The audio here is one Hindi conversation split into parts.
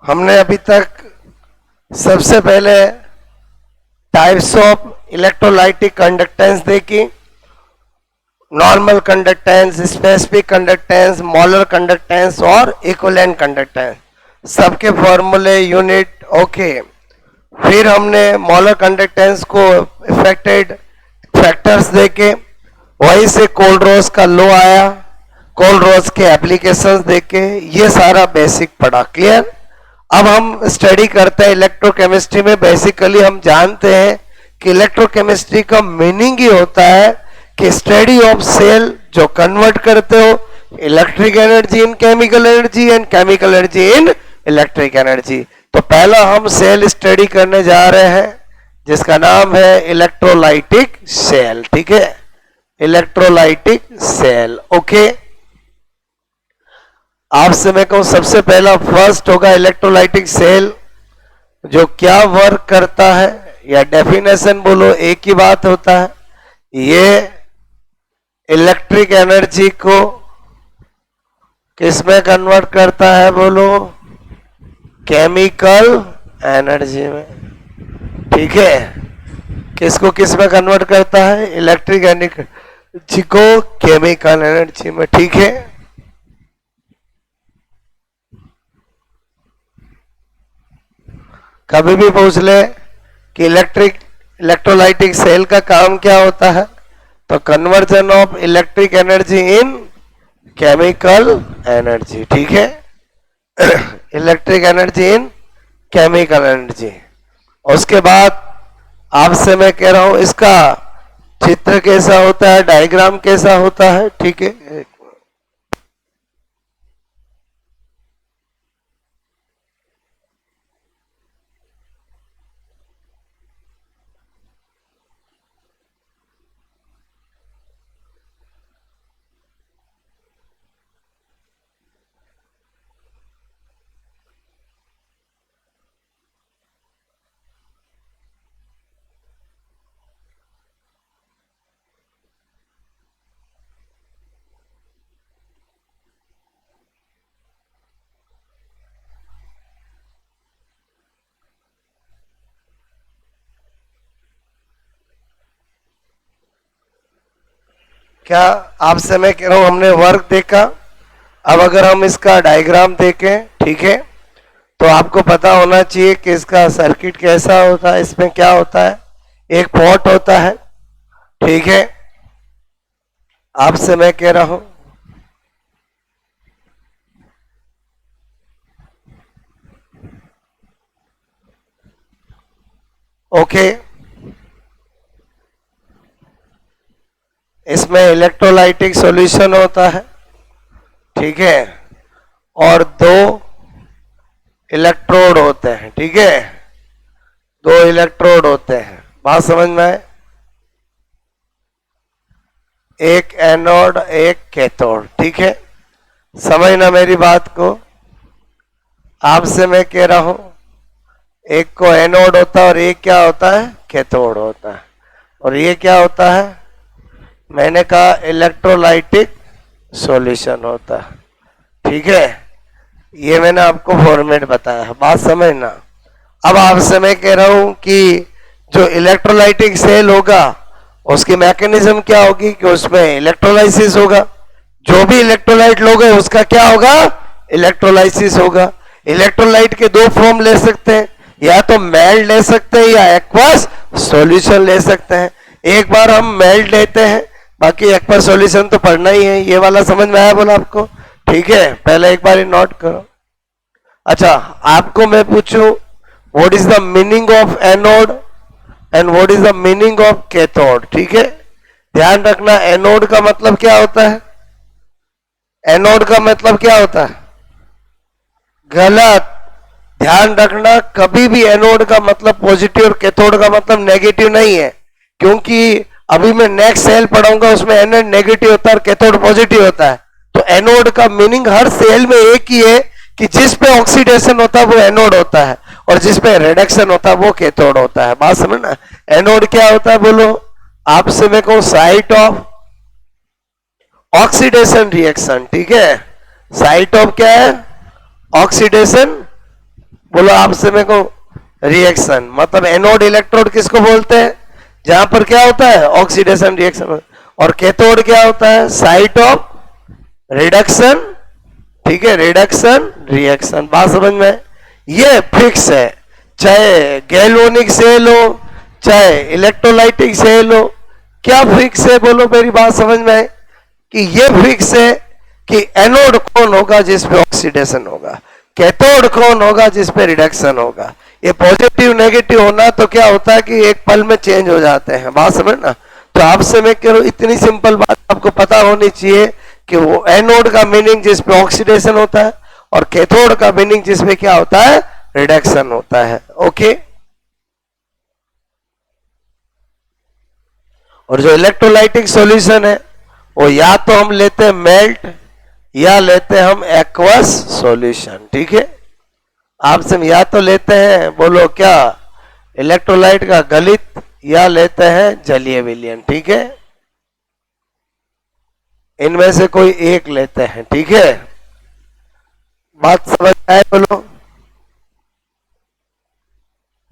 हमने अभी तक सबसे पहले टाइप्स ऑफ इलेक्ट्रोलाइटिक कंडक्टेंस देखी, normal conductance, specific conductance, molar conductance और इक्विवेलेंट कंडक्टेंस। सबके फॉर्मूले, यूनिट, ओके। फिर हमने मोलर कंडक्टेंस को इफेक्टेड फैक्टर्स देखे, वहीं से कोलरोज का लॉ आया, कोलरोज के एप्लीकेशंस देखे, ये सारा बेसिक पढ़ा। क्लियर? अब हम स्टडी करते हैं इलेक्ट्रोकेमिस्ट्री में। बेसिकली हम जानते हैं कि इलेक्ट्रोकेमिस्ट्री का मीनिंग ही होता है कि स्टडी ऑफ सेल, जो कन्वर्ट करते हो electric energy in chemical energy and chemical energy in electric energy. तो पहला हम सेल स्टडी करने जा रहे हैं जिसका नाम है इलेक्ट्रोलाइटिक सेल। ठीक है, इलेक्ट्रोलाइटिक सेल। ओके, आपसे मैं कहूं सबसे पहला फर्स्ट होगा इलेक्ट्रोलाइटिक सेल, जो क्या वर्क करता है या डेफिनेशन बोलो एक ही बात होता है। ये इलेक्ट्रिक एनर्जी को किस में कन्वर्ट करता है बोलो? केमिकल एनर्जी में। ठीक है, किसको किस में कन्वर्ट करता है? इलेक्ट्रिक एनर्जी को केमिकल एनर्जी में। ठीक है, कभी भी पूछ ले कि इलेक्ट्रोलाइटिक सेल का काम क्या होता है, तो conversion of electric energy in chemical energy. ठीक है, electric energy in chemical energy. उसके बाद आपसे मैं कह रहा हूं इसका चित्र कैसा होता है, डायग्राम कैसा होता है। ठीक है, क्या आपसे मैं कह रहा हूं हमने वर्क देखा, अब अगर हम इसका डायग्राम देखें, ठीक है, तो आपको पता होना चाहिए कि इसका सर्किट कैसा होता है। इसमें क्या होता है? एक पोर्ट होता है। ठीक है, आपसे मैं कह रहा हूं ओके, इसमें इलेक्ट्रोलाइटिक सॉल्यूशन होता है। ठीक है, और दो इलेक्ट्रोड होते हैं। ठीक है, दो इलेक्ट्रोड होते हैं। बात समझ में आए? एक एनोड, एक कैथोड। ठीक है, समझना मेरी बात को। आपसे मैं कह रहा हूं एक को एनोड होता है और एक क्या होता है? कैथोड होता है। और ये क्या होता है? मैंने कहा इलेक्ट्रोलाइटिक सॉल्यूशन होता है। ठीक है, ये मैंने आपको फॉर्मेट बताया, बात समझना। अब आपसे मैं कह रहा हूं कि जो इलेक्ट्रोलाइटिक सेल होगा उसकी मैकेनिज्म क्या होगी कि उसमें इलेक्ट्रोलाइसिस होगा। जो भी इलेक्ट्रोलाइट लोगे उसका क्या होगा? इलेक्ट्रोलाइसिस होगा। इलेक्ट्रोलाइट के दो फॉर्म ले सकते हैं, या तो मेल्ट ले सकते हैं या एक्वस सॉल्यूशन ले सकते हैं। एक बार हम मेल्ट लेते हैं, बाकी एक्वस सॉल्यूशन तो पढ़ना ही है। ये वाला समझ में आया बोला आपको? ठीक है, पहले एक बार नोट करो। अच्छा, आपको मैं पूछूं what is the meaning of anode and what is the meaning of cathode? ठीक है, ध्यान रखना, एनोड का मतलब क्या होता है? एनोड का मतलब क्या होता है? गलत। ध्यान रखना, कभी भी एनोड का मतलब पॉजिटिव और कैथोड का मतलब नेगेटिव नहीं है, क्योंकि अभी मैं नेक्स्ट सेल पढ़ाऊंगा उसमें एनोड नेगेटिव होता है और कैथोड पॉजिटिव होता है। तो एनोड का मीनिंग हर सेल में एक ही है कि जिस पे ऑक्सीडेशन होता है वो एनोड होता है और जिस पे रिडक्शन होता है वो कैथोड होता है। बात समझना, एनोड क्या होता है बोलो? आपसे मैं कहूं साइट ऑफ ऑक्सीडेशन रिएक्शन। ठीक है, साइट ऑफ क्या है? ऑक्सीडेशन बोलो आपसे मेरे को, रिएक्शन मतलब एनोड इलेक्ट्रोड किसको बोलते हैं, जहां पर क्या होता है ऑक्सीडेशन रिएक्शन, और कैथोड क्या होता है साइट ऑफ रिडक्शन, ठीक है, रिडक्शन रिएक्शन। बात समझ में, ये फिक्स है, चाहे गैल्वेनिक सेल हो चाहे इलेक्ट्रोलाइटिक सेल हो, क्या फिक्स है बोलो, मेरी बात समझ में है कि ये फिक्स है कि एनोड कौन होगा जिस पे ऑक्सीडेशन होगा, कैथोड कौन होगा जिस पे रिडक्शन होगा। ये पॉजिटिव नेगेटिव होना तो क्या होता है कि एक पल में चेंज हो जाते हैं, बात समझ ना। तो आपसे मैं कह रहा हूं इतनी सिंपल बात आपको पता होनी चाहिए कि वो एनोड का मीनिंग जिस पे ऑक्सीडेशन होता है और कैथोड का मीनिंग जिसमें क्या होता है रिडक्शन होता है। ओके, और जो इलेक्ट्रोलाइटिक सॉल्यूशन है वो या तो हम लेते हैं मेल्ट या लेते हैं हम एक्वस सॉल्यूशन, ठीक है। आपसे हम या तो लेते हैं बोलो क्या इलेक्ट्रोलाइट का गलित या लेते हैं जलीय विलयन, ठीक है, इनमें से कोई एक लेते हैं, ठीक है। बात समझ आए बोलो।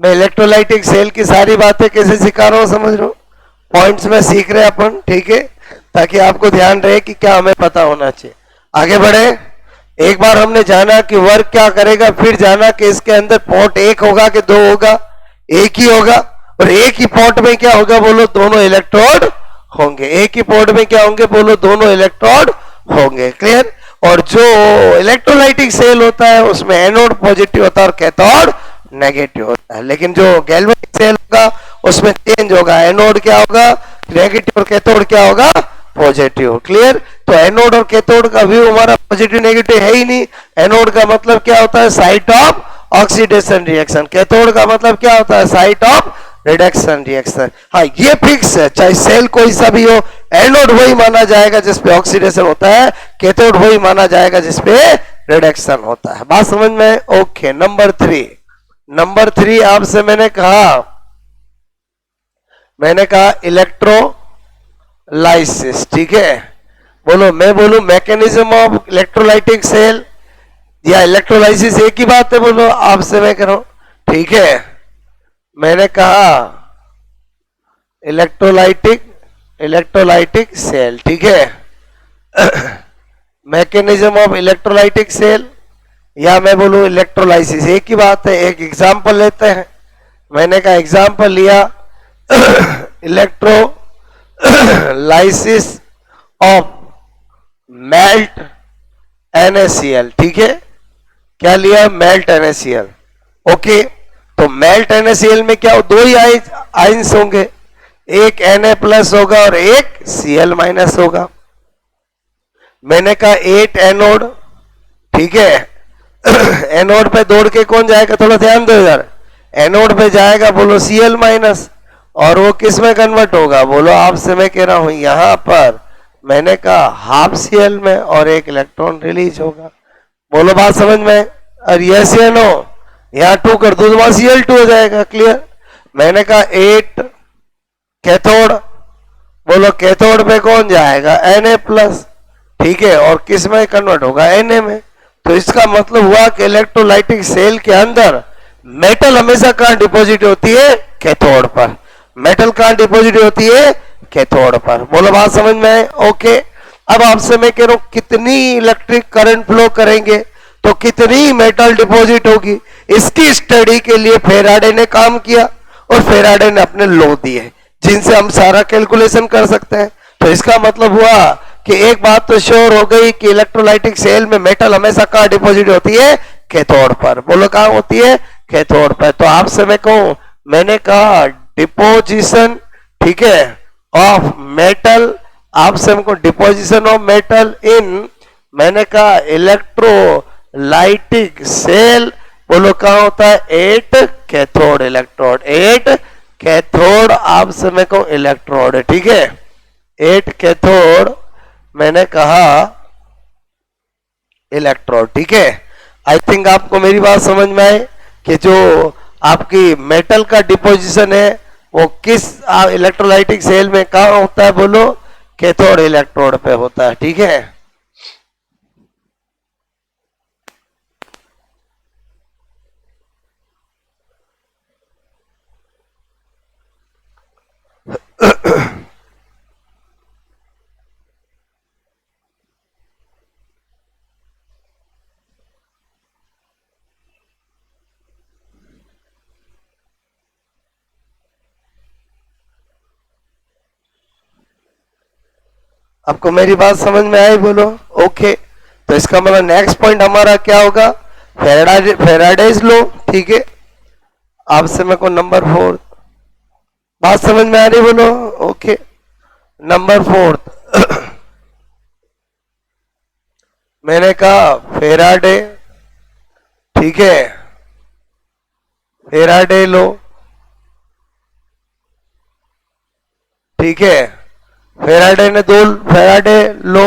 मैं इलेक्ट्रोलाइटिक सेल की सारी बातें कैसे सिखा रहा हूं समझ रहे हो, पॉइंट्स में सीख रहे हैं अपन, ठीक है, ताकि आपको ध्यान रहे कि क्या हमें पता होना चाहिए। आगे बढ़े, एक बार हमने जाना कि वर्क क्या करेगा, फिर जाना कि इसके अंदर पॉट एक होगा कि दो होगा, एक ही होगा, और एक ही पॉट में क्या होगा बोलो दोनों इलेक्ट्रोड होंगे, एक ही पॉट में क्या होंगे बोलो दोनों इलेक्ट्रोड होंगे, क्लियर। और जो इलेक्ट्रोलाइटिक सेल होता है उसमें एनोड पॉजिटिव होता है और कैथोड नेगेटिव होता है, लेकिन जो गैल्वेनिक सेल होगा उसमें चेंज होगा, एनोड क्या होगा नेगेटिव और कैथोड क्या होगा पॉजिटिव, क्लियर। तो एनोड और कैथोड का व्यू हमारा पॉजिटिव नेगेटिव है ही नहीं। एनोड का मतलब क्या होता है site of oxidation reaction, cathode का मतलब क्या होता है साइट ऑफ रिडक्शन रिएक्शन। हाँ ये फिक्स है, चाहे सेल कोई सा भी हो, एनोड वही माना जाएगा जिसपे ऑक्सीडेशन होता है, कैथोड वही माना जाएगा जिसपे रिडक्शन होता है। बात समझ में? ओके, नंबर 3, नंबर 3 आपसे मैंने कहा इलेक्ट्रोलाइसिस, ठीक है। बोलो, मैं बोलूं मैकेनिज्म ऑफ इलेक्ट्रोलाइटिक सेल या इलेक्ट्रोलाइसिस एक ही बात है, बोलो आपसे मैं कह रहा हूं, ठीक है। मैंने कहा इलेक्ट्रोलाइटिक सेल, ठीक है, मैकेनिज्म ऑफ इलेक्ट्रोलाइटिक सेल या मैं बोलूं इलेक्ट्रोलाइसिस एक ही बात है। एक एग्जांपल लेते हैं, मैंने कहा एग्जांपल लिया इलेक्ट्रोलाइसिस ऑफ मेल्ट NaCl, ठीक है, क्या लिया मेल्ट NaCl, ओके। तो मेल्ट NaCl में क्या दो ही आइंस होंगे, एक Na+ होगा और एक Cl- होगा। मैंने कहा 8 एनोड, ठीक है, एनोड पे दौड़ के कौन जाएगा, थोड़ा ध्यान दो यार, एनोड पे जाएगा बोलो Cl-, और वो किस में कन्वर्ट होगा बोलो आपसे मैं कह रहा हूं यहां पर, मैंने कहा हाफ Cl में, और एक इलेक्ट्रॉन रिलीज होगा। बोलो बात समझ में? और यस या नो, यहां 2 कर दो तो वहां Cl2 हो जाएगा, क्लियर। मैंने कहा 8 कैथोड, बोलो कैथोड पे कौन जाएगा Na+, ठीक है, और किस में कन्वर्ट होगा Na में। तो इसका मतलब हुआ कि इलेक्ट्रोलाइटिक सेल के अंदर मेटल हमेशा कहां डिपॉजिट होती है, कैथोड पर। मेटल कहां डिपॉजिट होती है, कैथोड पर। बोलो बात समझ में है? ओके। अब आपसे मैं कह रहा हूं कितनी इलेक्ट्रिक करंट फ्लो करेंगे तो कितनी मेटल डिपॉजिट होगी, इसकी स्टडी के लिए फेराडे ने काम किया, और फेराडे ने अपने लॉ दिए जिनसे हम सारा कैलकुलेशन कर सकते हैं। तो इसका मतलब हुआ कि एक बात तो श्योर हो गई कि इलेक्ट्रोलाइटिक सेल में मेटल हमेशा कहां डिपॉजिट होती है, कैथोड पर। बोलो कहां होती है, कैथोड पर। तो आपसे मैं कहूं, मैंने कहा डिपोजिशन, ठीक है, ऑफ मेटल, आपसे हमको डिपोजिशन ऑफ मेटल इन, मैंने कहा इलेक्ट्रोलाइटिक सेल, बोलो कहां होता है 8 कैथोड इलेक्ट्रोड, 8 कैथोड आपसे मैं कहूं इलेक्ट्रोड, ठीक है, 8 कैथोड मैंने कहा इलेक्ट्रोड, ठीक है। आई थिंक आपको मेरी बात समझ में आए कि जो आपकी मेटल का डिपोजिशन है वो किस इलेक्ट्रोलाइटिक सेल में कहां होता है, बोलो कैथोड इलेक्ट्रोड पे होता है, ठीक है। आपको मेरी बात समझ में आई? बोलो ओके। तो इसका मतलब नेक्स्ट पॉइंट हमारा क्या होगा? फेराडेज लो, ठीक है। आपसे मेरे को नंबर 4 बात समझ में आ रही? बोलो ओके। नंबर 4 मैंने कहा फेराडे, ठीक है, फेराडे लो, ठीक है। फेराडे लो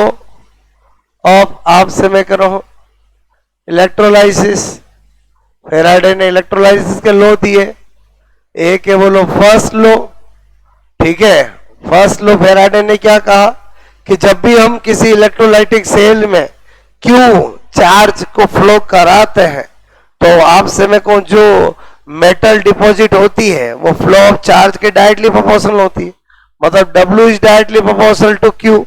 ऑफ, आपसे मैं कर रहा हूं इलेक्ट्रोलाइसिस। फेराडे ने इलेक्ट्रोलाइसिस के लो दिए। एक है बोलो फर्स्ट लो, ठीक है। फर्स्ट लो फेराडे ने क्या कहा कि जब भी हम किसी इलेक्ट्रोलाइटिक सेल में क्यू चार्ज को फ्लो कराते हैं तो आपसे में को जो मेटल डिपॉजिट होती है वो फ्लो ऑफ चार्ज के डायरेक्टली प्रोपोर्शनल होती है। मतलब W is directly proportional to Q।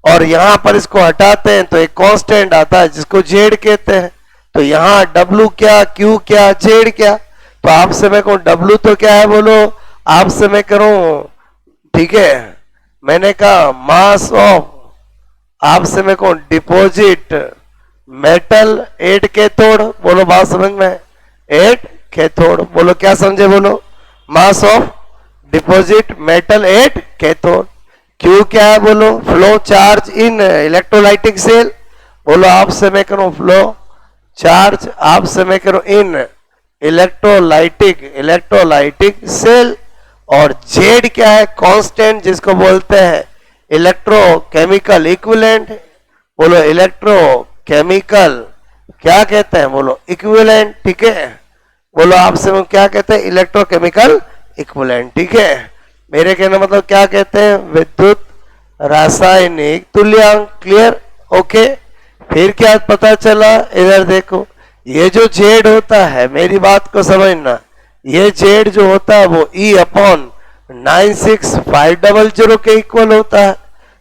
और यहां पर इसको हटाते हैं तो एक कांस्टेंट आता है जिसको जेड कहते हैं। तो यहाँ W क्या, Q क्या, जेड क्या? तो आपसे मैं कहूँ W तो क्या है? बोलो आपसे मैं करूं, ठीक है। मैंने कहा मास ऑफ, आपसे मैं कहूं डिपॉजिट मेटल 8 कैथोड। बोलो बात समझ में? 8 कैथोड। बोलो क्या समझे? बोलो mass of deposit metal 8 cathode. Q क्या है? बोलो flow charge in electrolytic cell. बोलो आपसे मैं करूं फ्लो चार्ज, आपसे मैं करूं इन इलेक्ट्रोलाइटिक सेल। और जेड क्या है? कांस्टेंट, जिसको बोलते हैं इलेक्ट्रोकेमिकल इक्विवेलेंट। बोलो इलेक्ट्रोकेमिकल क्या कहते हैं? बोलो इक्विवेलेंट, ठीक है। बोलो आपसे हम क्या कहते हैं? इलेक्ट्रोकेमिकल इक्विवेलेंट, ठीक है। मेरे कहने मतलब क्या कहते हैं? विद्युत रासायनिक तुल्यांक। क्लियर? ओके। फिर क्या पता चला? इधर देखो, ये जो जेड होता है, मेरी बात को समझना, ये जेड जो होता है वो E अपॉन 96500 के इक्वल होता है।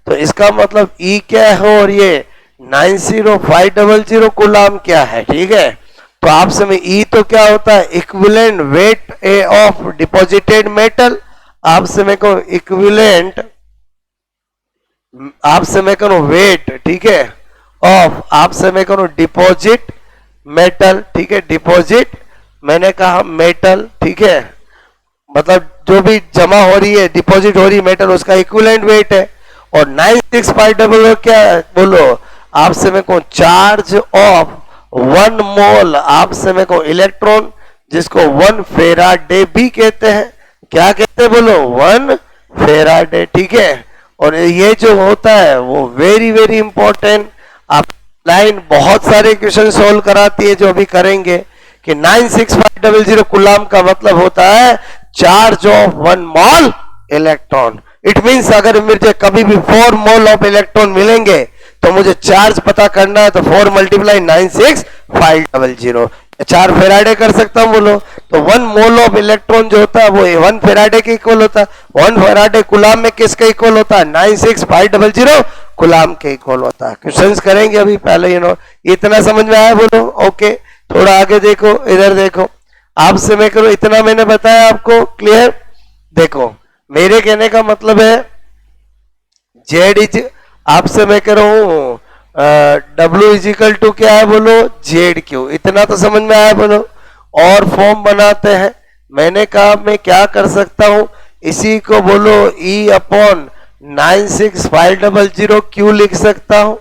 तो इसका मतलब E क्या है और ये 90500 कूलाम क्या है, ठीक है। तो आपसे में E तो क्या होता है? Equivalent weight A of deposited metal. आपसे में को इक्विवेलेंट, आपसे मैं करूं वेट, ठीक है, ऑफ, आपसे मैं करूं डिपॉजिट मेटल, ठीक है। डिपॉजिट मैंने कहा मेटल, ठीक है। मतलब जो भी जमा हो रही है, डिपॉजिट हो रही है मेटल, उसका इक्विवेलेंट वेट है। और 96500 क्या है? बोलो आपसे मैं कहूं चार्ज ऑफ 1 मोल, आपसे मैं कहूं इलेक्ट्रॉन, जिसको 1 फेराडे भी कहते हैं। क्या कहते हैं? बोलो 1 फेराडे, ठीक है। और ये जो होता है वो वेरी वेरी इंपॉर्टेंट। आप लाइन बहुत सारे क्वेश्चन सोल्व कराती है जो अभी करेंगे कि 96500 कुलाम का मतलब होता है charge of 1 mole electron. It means अगर मुझे कभी भी 4 मोल ऑफ इलेक्ट्रॉन मिलेंगे तो मुझे चार्ज पता करना है, तो 4 मल्टीप्लाई 96500, 4 फेराडे कर सकता हूं। बोलो तो 1 मोल ऑफ इलेक्ट्रॉन जो होता है वो 1 फेराडे के इक्वल होता है। 1 फेराडे कुलाम में किसके इक्वल होता है? 96500 कुलाम के इक्वल होता है। क्वेश्चंस करेंगे अभी, पहले इतना समझ में आया? बोलो ओके। थोड़ा आगे देखो, इधर देखो, आपसे मैं करूं इतना मैंने बताया आपको, क्लियर? देखो मेरे कहने का मतलब है जेड इज, आपसे मैं कह रहा हूं W इज इक्वल टू क्या है? बोलो जेड क्यू। इतना तो समझ में आया? बोलो। और फॉर्म बनाते हैं। मैंने कहा मैं क्या कर सकता हूं, इसी को बोलो E अपॉन 96500 क्यू लिख सकता हूं।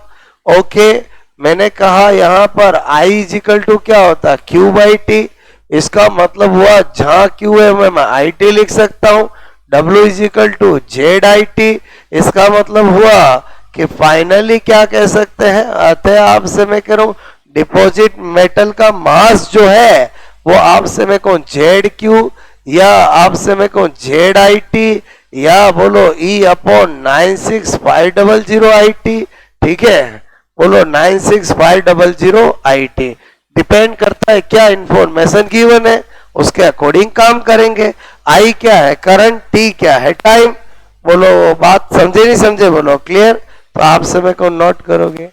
ओके। मैंने कहा यहां पर I इज इक्वल टू क्या होता है? Q by T. इसका मतलब हुआ जहां Q है मैं आई टी लिख सकता हूं। W is equal to Z I T. इसका मतलब हुआ कि फाइनली क्या कह सकते हैं? अतः आपसे मैं कह रहा हूं डिपॉजिट मेटल का मास जो है वो आपसे मैं कहूं जेड क्यू, या आपसे मैं कहूं जेड आई टी, या बोलो E अपॉन 96500 आई टी, ठीक है। बोलो 96500 आई टी। डिपेंड करता है क्या इंफॉर्मेशन गिवन है, उसके अकॉर्डिंग काम करेंगे। आई क्या है? करंट। टी क्या है? टाइम। बोलो बात समझे नहीं समझे? बोलो क्लियर? तो आप समय को नोट करोगे।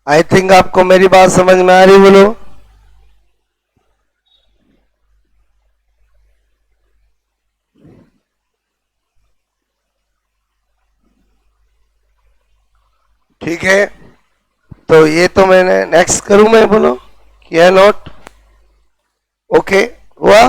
आई थिंक आपको मेरी बात समझ में आ रही, बोलो। ठीक है, तो ये तो मैंने नेक्स्ट करूं मैं, बोलो किया नोट। ओके हुआ।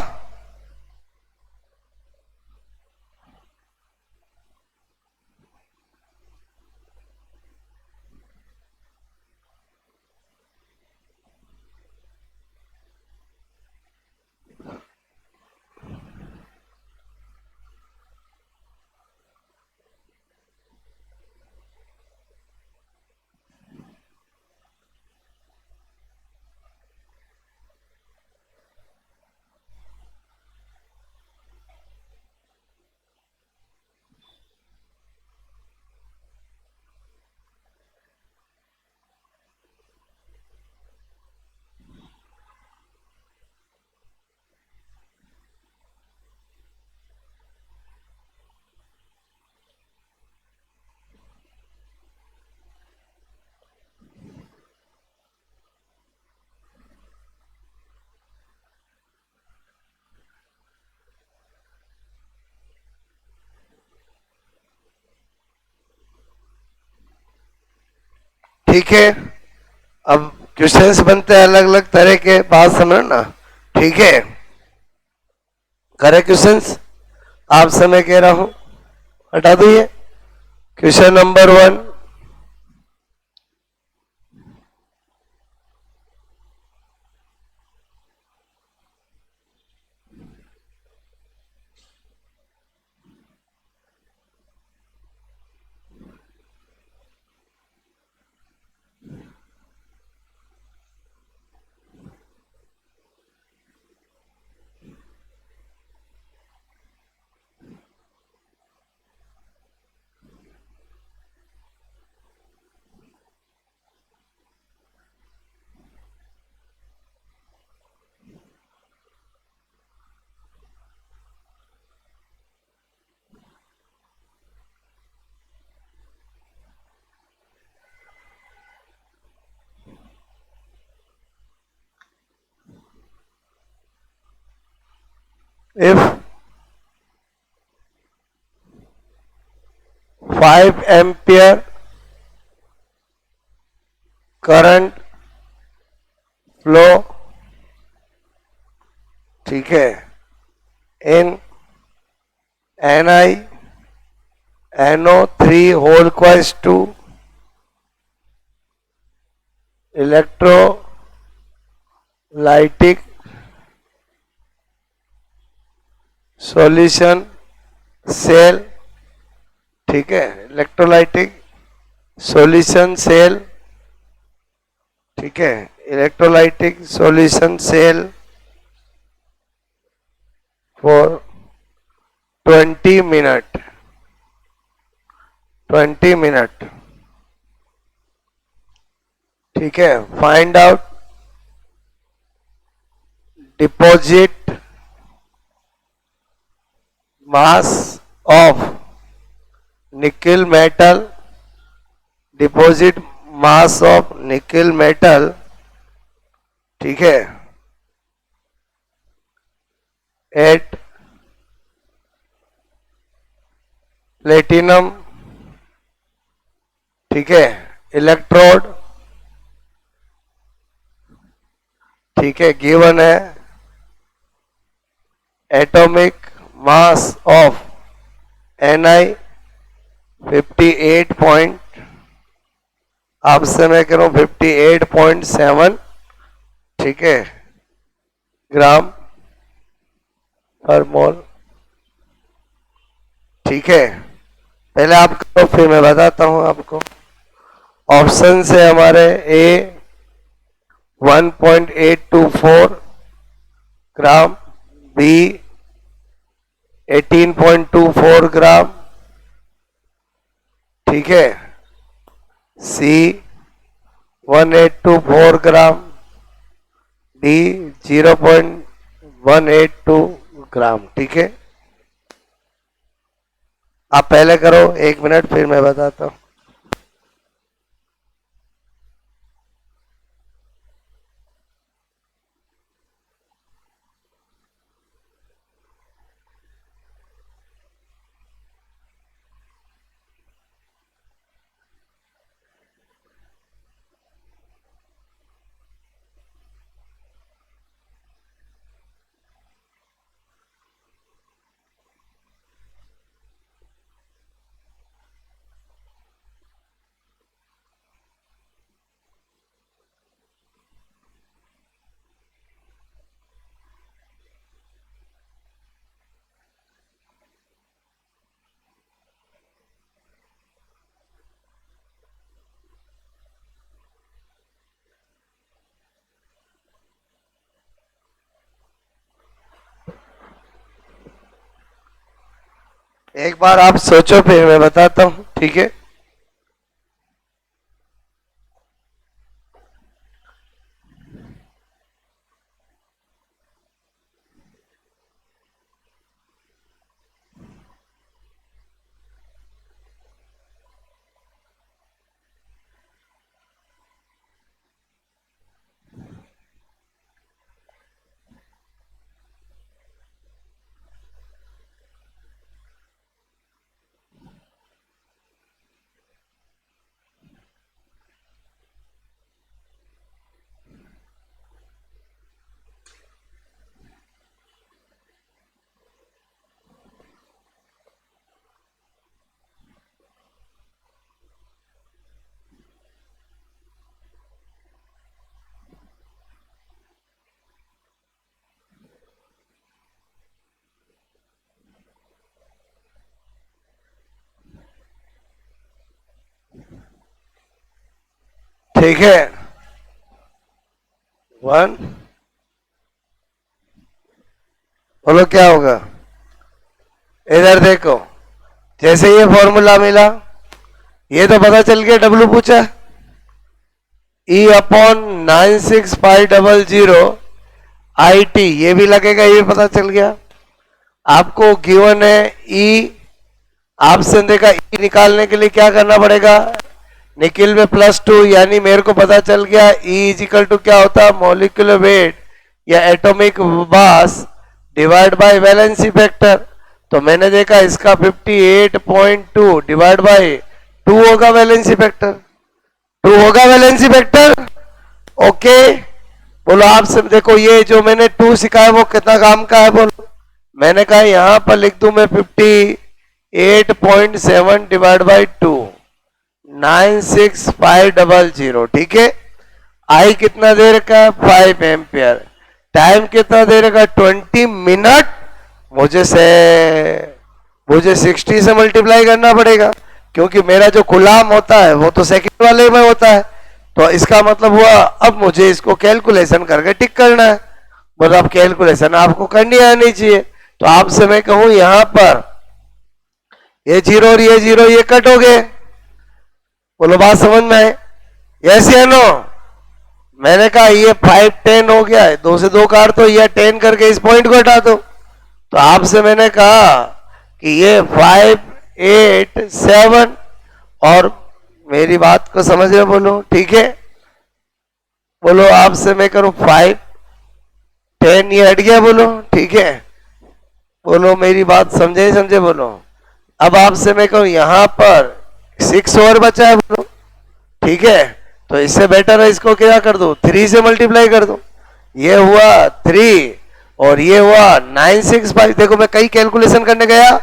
ठीक है, अब क्वेश्चंस बनते हैं अलग अलग तरह के, बात समझो ना। ठीक है, करे क्वेश्चंस, आप समय कह रहा हूं, हटा दो ये। Question number 1, if 5 ampere current flow, ठीक है, in Ni NO3 whole equals to electrolytic solution cell, ठीक है, इलेक्ट्रोलाइटिक सॉल्यूशन सेल, ठीक है, electrolytic solution cell for 20 minute, 20 minute, ठीक है। Find out deposit mass of nickel metal, deposit mass of nickel metal, ठीक है, एट प्लेटिनम, ठीक है, इलेक्ट्रोड, ठीक है, गिवन है एटॉमिक मास ऑफ Ni 58 आपसे मैं कह रहा हूं 58.7, ठीक है, ग्राम पर मोल, ठीक है। पहले आप करो फिर मैं बताता हूं आपको। ऑप्शन से हमारे ए 1.824 ग्राम, बी 18.24 ग्राम, ठीक है, सी 1824 ग्राम, डी 0.182 ग्राम, ठीक है। आप पहले करो 1 मिनट, फिर मैं बताता हूं। एक बार आप सोचो फिर मैं बताता हूं, ठीक है। ठीक है, 1, बोलो क्या होगा। इधर देखो, जैसे ये फॉर्मूला मिला, ये तो पता चल गया, डब्ल्यू पूछा, ई अपॉन 96500 आई टी, ये भी लगेगा, ये पता चल गया। आपको गिवन है ई, आपसे देखा ई निकालने के लिए क्या करना पड़ेगा, निकिल में +2, यानी मेरे को पता चल गया ई इज इक्वल टू क्या होता है, मॉलिक्यूलर वेट या atomic mass divide by valency factor. तो मैंने देखा इसका 58.2 डिवाइड बाय 2 होगा वैलेंसी फैक्टर, 2 होगा वैलेंसी फैक्टर। ओके, बोलो आपसे देखो, ये जो मैंने 2 सिखाया वो कितना काम का है बोलो। मैंने कहा यहां पर लिख दूं मैं 58.7 डिवाइड बाई 2, 96500, ठीक है। आई कितना दे रखा है, 5 एम्पियर। टाइम कितना दे रखा, 20 मिनट। मुझे 60 से मल्टीप्लाई करना पड़ेगा, क्योंकि मेरा जो गुलाम होता है वो तो सेकंड वाले में होता है। तो इसका मतलब हुआ अब मुझे इसको कैलकुलेशन करके टिक करना है। बोलो अब कैलकुलेशन आपको करनी आनी चाहिए। तो आपसे मैं कहूं यहां पर ये 0 और ये 0 ये कट हो गए। बोलो बात समझ में है, यस या नो। मैंने कहा ये 5 10 हो गया है, 2 से 2 काट तो ये 10 करके इस पॉइंट को हटा दो। तो आपसे मैंने कहा कि ये 5 8 7, और मेरी बात को समझ रहे बोलो, ठीक है। बोलो आपसे मैं करूं 5 10, ये हट गया बोलो, ठीक है। बोलो मेरी बात समझे बोलो। अब आपसे मैं कहूं यहां पर 6 और बचा है बोलो, ठीक है। तो इससे बेटर है इसको क्या कर दो, 3 से मल्टीप्लाई कर दो। ये हुआ 3 और ये हुआ 965। देखो मैं कई कैलकुलेशन करने गया,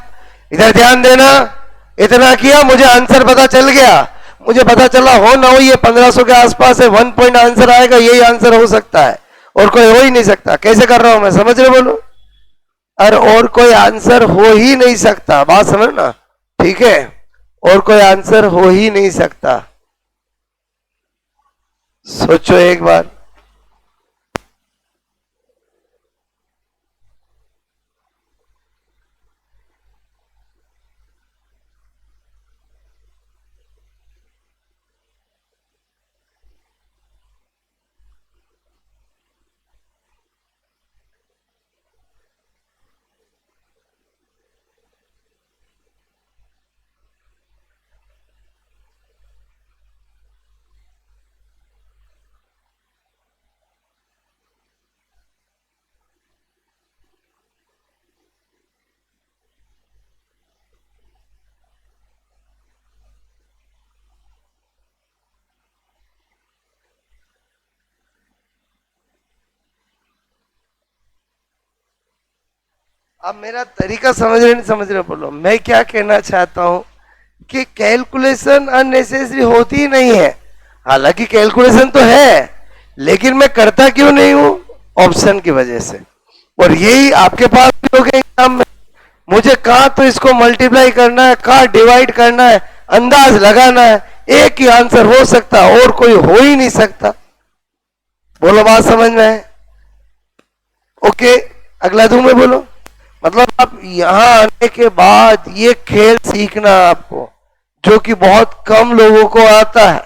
इधर ध्यान देना, इतना किया मुझे आंसर पता चल गया। मुझे पता चला हो ना हो ये 1500 के आसपास है, 1 पॉइंट आंसर आएगा, यही आंसर हो सकता है और कोई हो ही नहीं सकता। कैसे कर रहा हूं मैं, समझ रहे बोलो। अरे और कोई आंसर हो ही नहीं सकता, बात समझना, ठीक है। और कोई आंसर हो ही नहीं सकता। सोचो एक बार। अब मेरा तरीका समझ रहे नहीं समझ रहे बोलो। मैं क्या कहना चाहता हूं कि कैलकुलेशन अननेसेसरी होती ही नहीं है। हालांकि कैलकुलेशन तो है, लेकिन मैं करता क्यों नहीं हूं, ऑप्शन की वजह से। और यही आपके पास भी हो गया एग्जाम में। मुझे कहां तो इसको मल्टीप्लाई करना है, कहां डिवाइड करना है, अंदाज लगाना है। एक ही आंसर हो सकता है और कोई हो ही नहीं सकता। बोलो बात समझ में है। ओके, अगला दूं मैं बोलो। मतलब आप यहाँ आने के बाद ये खेल सीखना आपको, जो कि बहुत कम लोगों को आता है।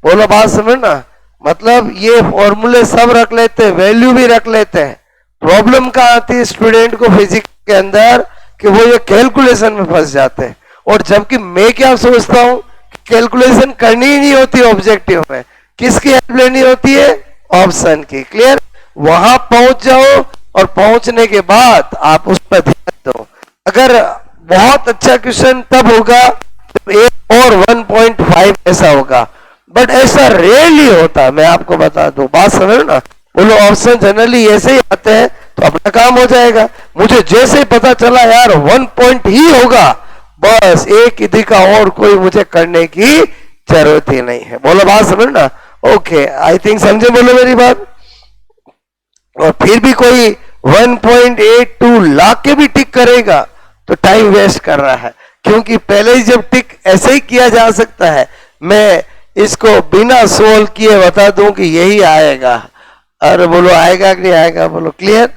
बोलो बात समझ ना। मतलब ये फॉर्मूले सब रख लेते हैं, वैल्यू भी रख लेते हैं। प्रॉब्लम कहाँ आती है स्टूडेंट को फिजिक्स के अंदर, कि वो ये कैलकुलेशन में फंस जाते हैं। और जबकि मैं क्या सोचता हूँ, कैलकुलेशन करनी ही नहीं होती ऑब्जेक्टिव में, किसकी हेल्प लेनी होती है, ऑप्शन की। क्लियर? वहां पहुंच जाओ और पहुंचने के बाद आप उस पर ध्यान दो। अगर बहुत अच्छा क्वेश्चन तब होगा जब 1 और 1.5 ऐसा होगा, बट ऐसा रेयरली होता, मैं आपको बता दूं। बात समझ ना। बोलो ऑप्शन जनरली ऐसे ही आते हैं तो अपना काम हो जाएगा। मुझे जैसे ही पता चला यार 1 पॉइंट ही होगा, बस एक विधि का और कोई मुझे करने की जरूरत ही नहीं है। बोलो बात समझ ना। ओके, आई थिंक समझे बोलो मेरी बात। और फिर भी कोई 1.82 लाख के भी टिक करेगा तो टाइम वेस्ट कर रहा है, क्योंकि पहले ही जब टिक ऐसे ही किया जा सकता है। मैं इसको बिना सोल्व किए बता दूं कि यही आएगा। अरे बोलो आएगा कि नहीं आएगा, बोलो। क्लियर?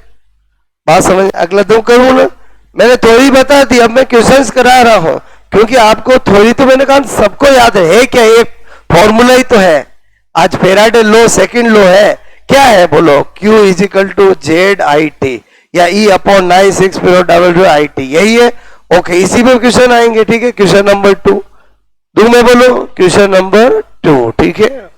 बात समझ? अगला दो करूं ना। मैंने थोड़ी बता दी, अब मैं क्वेश्चंस करा रहा हूं, क्योंकि आपको थोड़ी तो मैंने कहा सबको याद है क्या, एक फॉर्मूला ही तो है। आज फेराडे लो सेकंड लो है, क्या है बोलो, Q is equal to Z I T, या E अपॉन 96000 यही है। ओके, इसी पे क्वेश्चन आएंगे। ठीक है, क्वेश्चन नंबर 2 दू मैं बोलो, क्वेश्चन नंबर 2। ठीक है,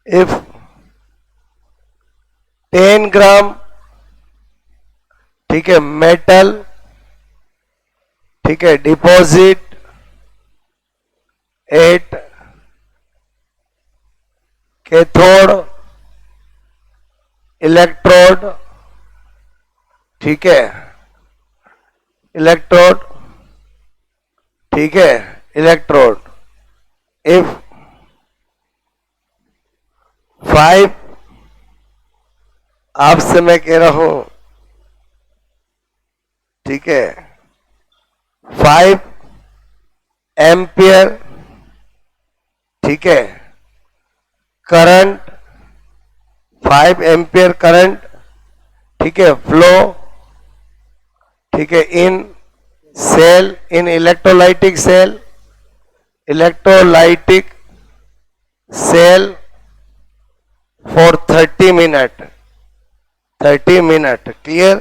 इफ 10 ग्राम, ठीक है, मेटल, ठीक है, डिपॉजिट एट कैथोड इलेक्ट्रोड, ठीक है, इलेक्ट्रोड, ठीक है, इलेक्ट्रोड, इफ 5, आपसे मैं कह रहा हूं, ठीक है, 5 एम्पियर, ठीक है, करंट, 5 एम्पियर करंट, ठीक है, फ्लो, ठीक है, in cell, in electrolytic cell, electrolytic cell for 30 minute, 30 minute. Clear?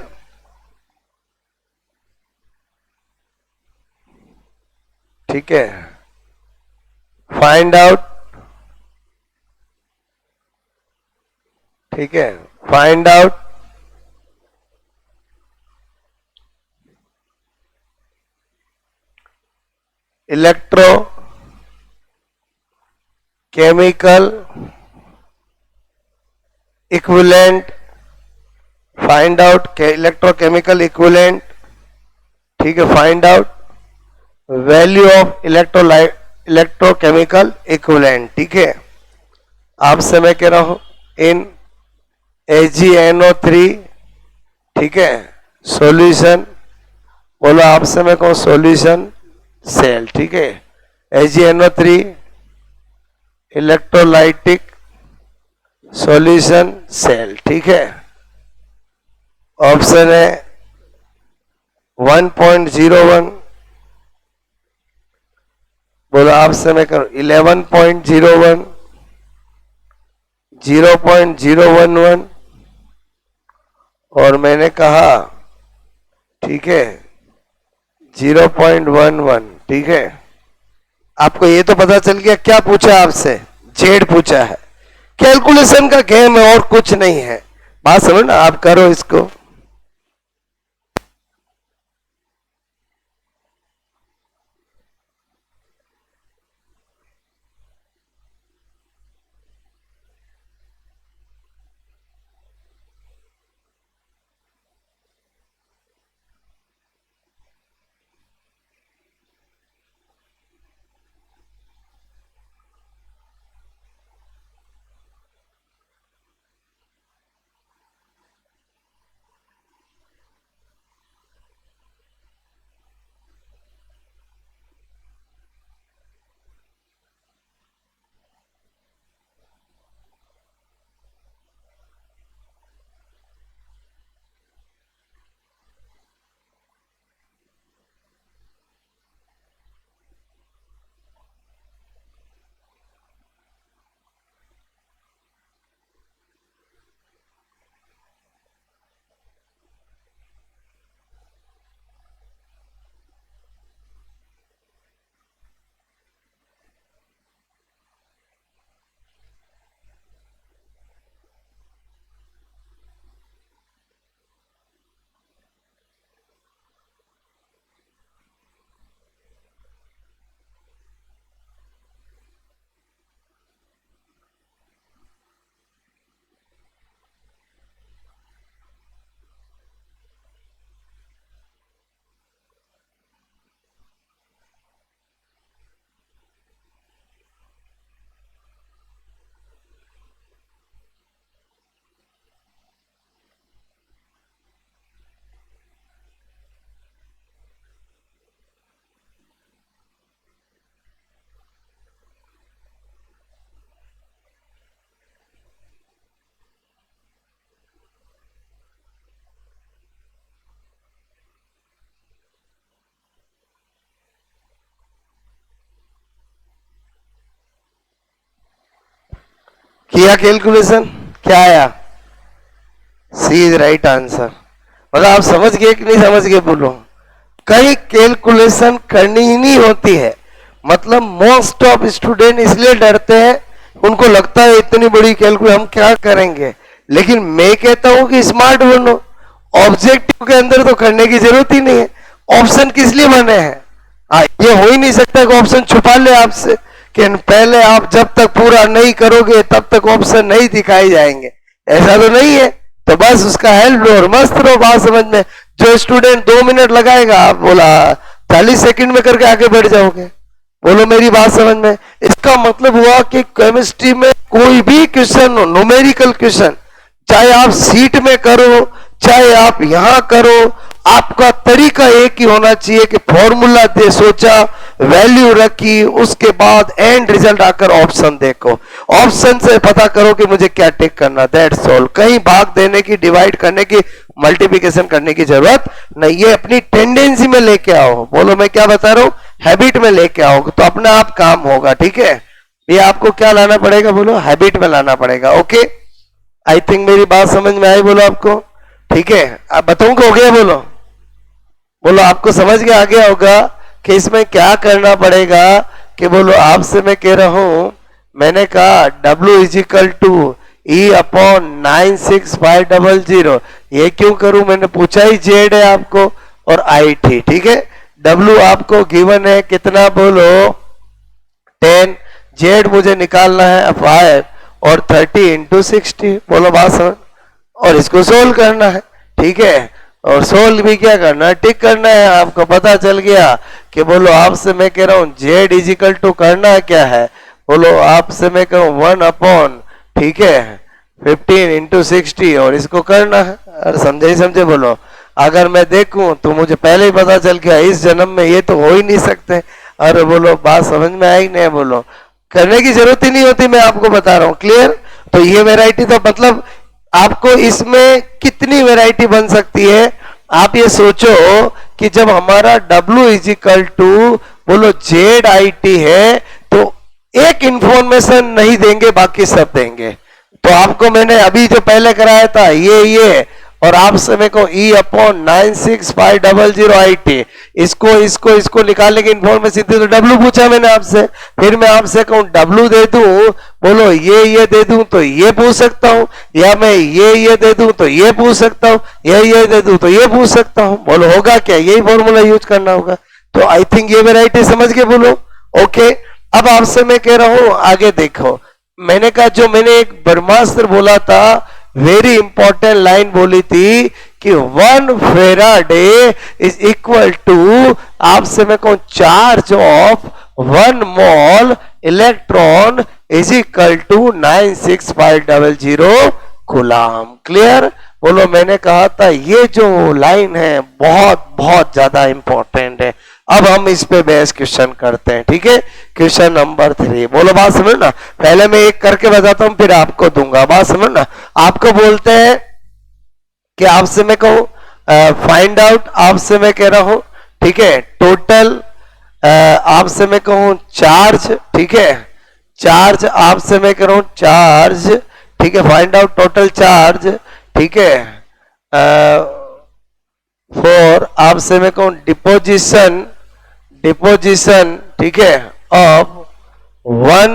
ठीक है, फाइंड आउट, ठीक है, find out electro chemical equivalent, find out electrochemical equivalent, ठीक है, find out value of electrochemical equivalent. ठीक है, आपसे मैं कह रहा हूं इन AgNO3, ठीक है, सॉल्यूशन, बोलो आपसे मैं कहूं सॉल्यूशन सेल, ठीक है, AgNO3 इलेक्ट्रोलाइटिक सॉल्यूशन सेल, ठीक है। ऑप्शन है 1.01, बोलो आपसे मैं करूं 11.01, 0.011, और मैंने कहा, ठीक है, 0.11। ठीक है, आपको ये तो पता चल गया क्या पूछा आपसे, जेड पूछा है। कैलकुलेशन का गेम है और कुछ नहीं है। बात समझ ना, आप करो इसको। किया कैलकुलेशन, क्या आया? सी इज राइट आंसर। मतलब आप समझ गए कि नहीं समझ गए बोलो? कई कैलकुलेशन करनी ही नहीं होती है। मतलब मोस्ट ऑफ स्टूडेंट इसलिए डरते हैं, उनको लगता है इतनी बड़ी कैलकुलेशन हम क्या करेंगे। लेकिन मैं कहता हूं कि स्मार्ट बनो, ऑब्जेक्टिव के अंदर तो करने की जरूरत ही नहीं है। ऑप्शन किस लिए बने हैं? ये हो ही नहीं सकता कि ऑप्शन छुपा ले आपसे कि पहले आप जब तक पूरा नहीं करोगे तब तक ऑप्शन नहीं दिखाए जाएंगे। ऐसा तो नहीं है। तो बस उसका हेल्प लो और मस्त रहो बात समझ में। जो स्टूडेंट 2 मिनट लगाएगा, आप बोला 40 सेकंड में करके आगे बढ़ जाओगे। बोलो मेरी बात समझ में? इसका मतलब हुआ कि केमिस्ट्री में कोई भी क्वेश्चन हो, न्यूमेरिकल क्वेश्चन, चाहे आप सीट में करो चाहे आप यहां करो, आपका तरीका एक ही होना चाहिए कि फॉर्मूला दे सोचा, वैल्यू रखी, उसके बाद एंड रिजल्ट आकर ऑप्शन देखो, ऑप्शन से पता करो कि मुझे क्या टिक करना, दैट्स ऑल। कहीं भाग देने की, डिवाइड करने की, मल्टीप्लिकेशन करने की जरूरत नहीं। ये अपनी टेंडेंसी में लेके आओ। बोलो मैं क्या बता रहा हूं? हैबिट में लेके आओ तो अपने आप काम होगा। ठीक है, ये आपको क्या लाना पड़ेगा? बोलो हैबिट में लाना पड़ेगा। ओके, आई थिंक मेरी बात समझ में आई। बोलो आपको ठीक है? आप बताऊंगा हो गया? बोलो बोलो आपको समझ के आ गया होगा कि इसमें क्या करना पड़ेगा। कि बोलो आपसे मैं कह रहा हूं, मैंने कहा W is equal to E upon 96500। ये क्यों करूं? मैंने पूछा ही Z है आपको और IT। ठीक है, W आपको गिवन है कितना? बोलो 10, Z मुझे निकालना है 5 और 30 इंटू 60। बोलो बात समझ। और इसको सोल्व करना है। ठीक है, और सोल्व भी क्या करना है? टिक करना है। आपको पता चल गया कि बोलो आपसे मैं कह रहा हूं Z इज इक्वल टू करना है क्या है? बोलो आपसे मैं कह रहा हूं 1 अपॉन, ठीक है, 15 इंटू 60 और इसको करना है। अरे समझे ही समझे? बोलो अगर मैं देखूं तो मुझे पहले ही पता चल गया इस जन्म में ये तो हो ही नहीं सकते। अरे बोलो बात समझ में आई नहीं? बोलो करने की जरूरत ही नहीं होती, मैं आपको बता रहा हूं। क्लियर? तो ये वेराइटी तो मतलब आपको इसमें कितनी वैरायटी बन सकती है? आप ये सोचो कि जब हमारा W इज इक्वल टू बोलो ZIT है तो एक इंफॉर्मेशन नहीं देंगे, बाकी सब देंगे। तो आपको मैंने अभी जो पहले कराया था ये और आपसे मेरे को E अपॉन 96500 IT, इसको निकालने की इंफॉर्मेशन थी तो W पूछा मैंने आपसे। फिर मैं आपसे कहूं W दे दूं, बोलो ये दे दूं तो ये पूछ सकता हूं, या मैं ये दे दूं तो ये पूछ सकता हूं, ये दे दूं तो ये पूछ सकता हूं। बोलो होगा क्या? यही फॉर्मूला यूज करना होगा। तो आई थिंक ये वेराइटी समझ के बोलो। ओके, अब आपसे मैं कह रहा हूं आगे देखो। मैंने कहा जो मैंने एक ब्रह्मास्त्र बोला था, वेरी इंपॉर्टेंट लाइन बोली थी कि 1 फेराडे इज इक्वल टू, आपसे मैं कहूं charge of 1 mole electron is equal to 96500 coulomb. Clear? बोलो मैंने कहा था ये जो लाइन है बहुत बहुत ज्यादा इंपॉर्टेंट है। अब हम इस पे बेस क्वेश्चन करते हैं। ठीक है, क्वेश्चन नंबर 3। बोलो बात समझना। पहले मैं एक करके बताता हूं फिर आपको दूंगा। बात समझना। आपको बोलते हैं कि आपसे मैं कहूं फाइंड आउट, आपसे मैं कह रहा हूं, ठीक है, टोटल, आपसे मैं कहूं चार्ज, ठीक है, चार्ज आपसे मैं कह रहा हूं चार्ज, ठीक है, फाइंड आउट टोटल चार्ज, ठीक है, फॉर आपसे मैं कहूं डिपोजिशन, ठीक है, ऑफ 1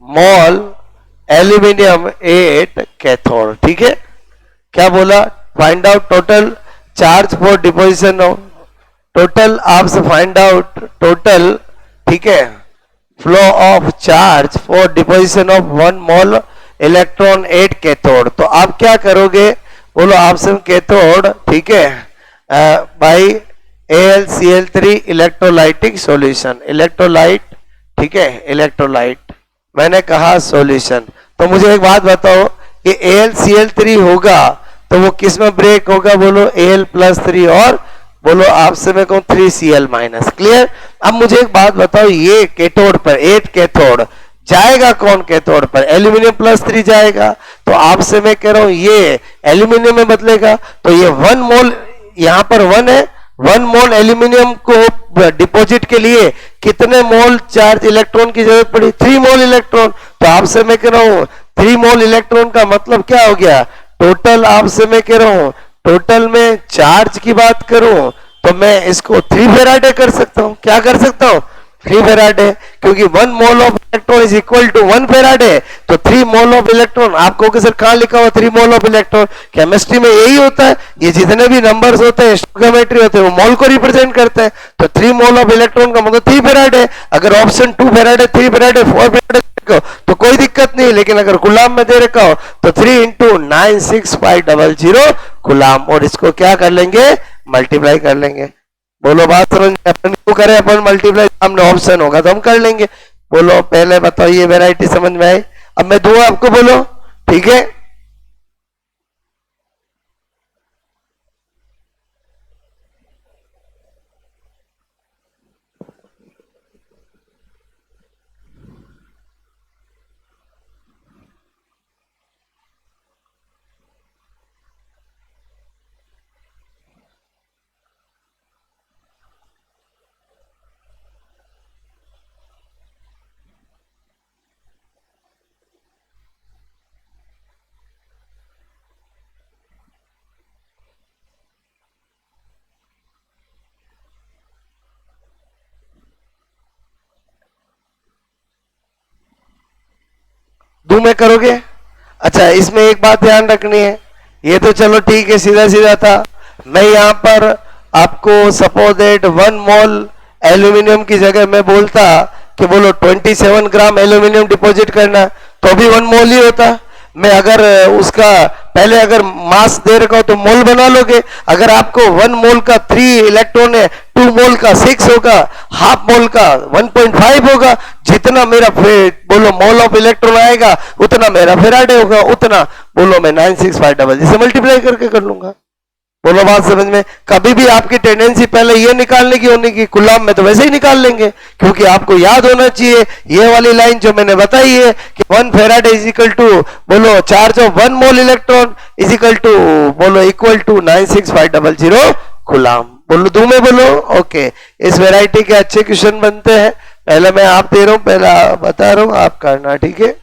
मोल एल्यूमिनियम 8 कैथोड। ठीक है, क्या बोला? Find out total charge for deposition of, total आपसे फाइंड आउट टोटल, ठीक है, flow of charge for deposition of 1 mole electron 8 cathode. तो आप क्या करोगे? बोलो आपसे कैथोड, ठीक है, by AlCl3 electrolytic solution, electrolyte, ठीक है, इलेक्ट्रोलाइट मैंने कहा सॉल्यूशन। तो मुझे एक बात बताओ कि AlCl3 होगा तो वो किस में ब्रेक होगा? बोलो Al+3 और बोलो आपसे मैं कहूं 3Cl-। क्लियर? अब मुझे एक बात बताओ, ये कैथोड पर 8 कैथोड जाएगा कौन? कैथोड पर एल्यूमिनियम +3 जाएगा। तो आपसे मैं कह रहा हूं ये एल्यूमिनियम में बदलेगा। तो ये 1 मोल, यहां पर 1 है, 1 मोल एल्यूमिनियम को डिपॉजिट के लिए कितने मोल चार्ज इलेक्ट्रॉन की जरूरत पड़ी? 3 मोल इलेक्ट्रॉन। तो आपसे मैं कह रहा हूं 3 मोल इलेक्ट्रॉन का मतलब क्या हो गया? टोटल आपसे मैं कह रहा हूं, टोटल में चार्ज की बात करूं तो मैं इसको 3 फेराडे कर सकता हूं। क्या कर सकता हूं? 3 फेराडे, क्योंकि 1 mole of electron is equal to 1 faraday. तो 3 मोल ऑफ इलेक्ट्रॉन, आपको कि सर कहां लिखा हुआ 3 मोल ऑफ इलेक्ट्रॉन? केमिस्ट्री में यही होता है, ये जितने भी नंबर्स होते हैं, स्टोइकोमेट्री होते हैं, वो मोल को रिप्रेजेंट करते हैं। तो 3 मोल ऑफ इलेक्ट्रॉन का मतलब 3 फेराडे। अगर ऑप्शन 2 फेराडे, 3 फेराडे, 4 फेराडे तो कोई दिक्कत नहीं, लेकिन अगर गुलाम में दे रखा हो तो 3 इंटू 96500 गुलाम, और इसको क्या कर लेंगे? मल्टीप्लाई कर लेंगे। बोलो बात समझ में? अपन क्यों करें? अपन मल्टीप्लाई, सामने ऑप्शन होगा तो हम कर लेंगे। बोलो पहले बताओ, ये वेराइटी समझ में आई? अब मैं दूंगा आपको, बोलो ठीक है। दो में करोगे? अच्छा, इसमें एक बात ध्यान रखनी है, ये तो चलो ठीक है, सीधा सीधा था। मैं यहां पर आपको सपोज दैट 1 मोल एल्यूमिनियम की जगह मैं बोलता कि बोलो 27 ग्राम एल्यूमिनियम डिपॉजिट करना, तो भी 1 मोल ही होता। मैं अगर उसका पहले अगर मास दे रखा हो तो मोल बना लोगे। अगर आपको 1 मोल का 3 इलेक्ट्रॉन है, 2 मोल का 6 होगा, हाफ मोल का 1.5 होगा। जितना मेरा बोलो मोल ऑफ इलेक्ट्रॉन आएगा उतना मेरा फेराडे होगा, उतना बोलो मैं 96500 से मल्टीप्लाई करके कर लूंगा। बोलो बात समझ में? कभी भी आपकी टेंडेंसी पहले ये निकालने की होने की, कुलाम में तो वैसे ही निकाल लेंगे, क्योंकि आपको याद होना चाहिए ये वाली लाइन जो मैंने बताई है कि 1 फेराडे इज इक्वल टू बोलो charge of 1 mole electron is equal to बोलो इक्वल टू 96500 कुलाम। बोलो दू में बोलो ओके। इस वेराइटी के अच्छे क्वेश्चन बनते हैं। पहले मैं आप दे रहा हूं, पहले बता रहा हूं, आप करना ठीक है।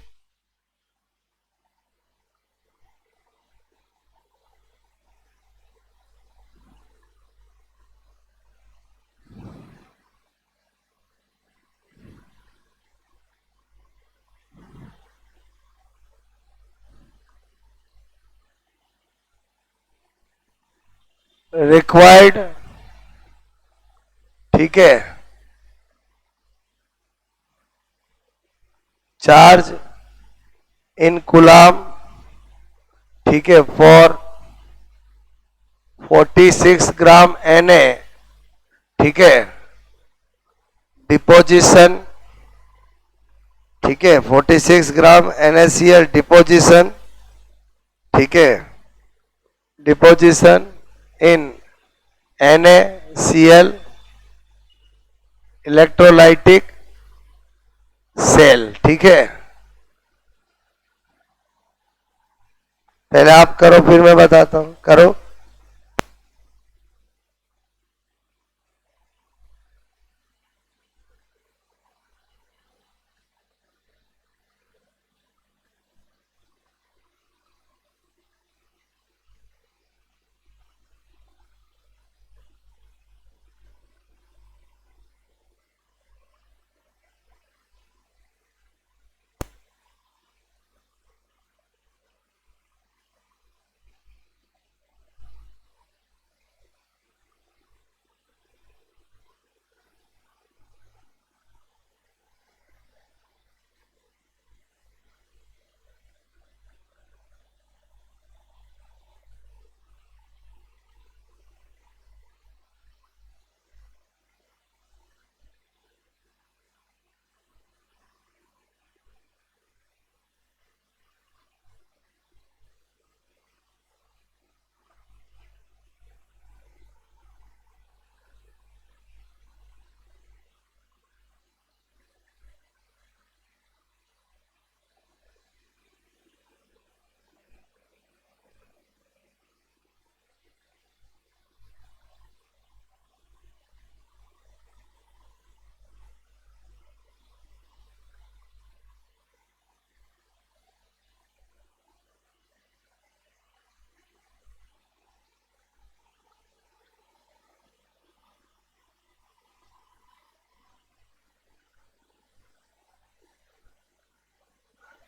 रिक्वायर्ड, ठीक है, चार्ज इन कुलाम, ठीक है, फॉर 46 ग्राम Na, ठीक है, डिपोजिशन, ठीक है, 46 ग्राम NaCl डिपोजिशन, ठीक है, deposition in NaCl electrolytic cell, ठीक है। पहले आप करो फिर मैं बताता हूं, करो।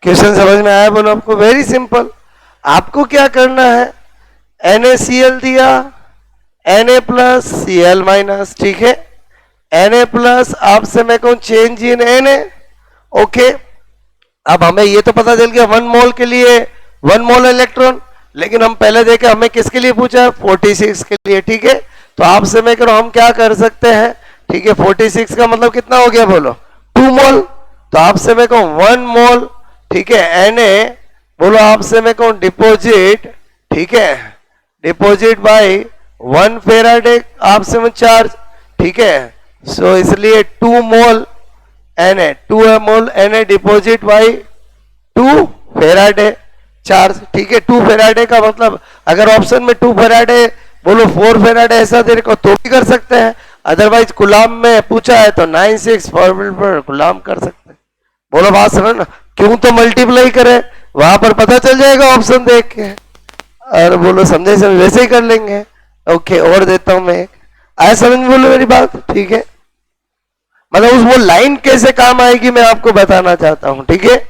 क्वेश्चन समझ में आया बोलो आपको? Very simple. आपको क्या करना है, NaCl दिया, Na प्लस Cl माइनस, ठीक है। Na प्लस आपसे मैं कहूं चेंज इन Na, ओके। अब हमें ये तो पता चल गया 1 मोल के लिए 1 मोल इलेक्ट्रॉन, लेकिन हम पहले देखे हमें किसके लिए पूछा, 46 के लिए, ठीक है। तो आपसे मैं कह रहा हूं हम क्या कर सकते हैं, ठीक है। 46 का मतलब कितना हो गया बोलो, 2 मोल। तो आपसे मैं कहूं 1 मोल, ठीक है, Na बोलो आपसे मैं कहूं डिपोजिट, ठीक है, डिपोजिट बाय 1 फेराडे आपसे मैं चार्ज, ठीक है। सो इसलिए 2 mole Na, 2 mole Na deposit by 2 faraday charge, ठीक है। 2 फेराडे का मतलब अगर ऑप्शन में 2 फेराडे बोलो 4 फेराडे ऐसा देने को तो भी कर सकते हैं, अदरवाइज गुलाम में पूछा है तो 96 पर गुलाम कर सकते हैं। बोलो बात समझ ना, क्यों तो मल्टीप्लाई करे, वहां पर पता चल जाएगा ऑप्शन देख के, और बोलो समझे समझ वैसे ही कर लेंगे। ओके, और देता हूं मैं एक, आया समझ में बोलो मेरी बात, ठीक है। मतलब उस वो लाइन कैसे काम आएगी मैं आपको बताना चाहता हूं, ठीक है।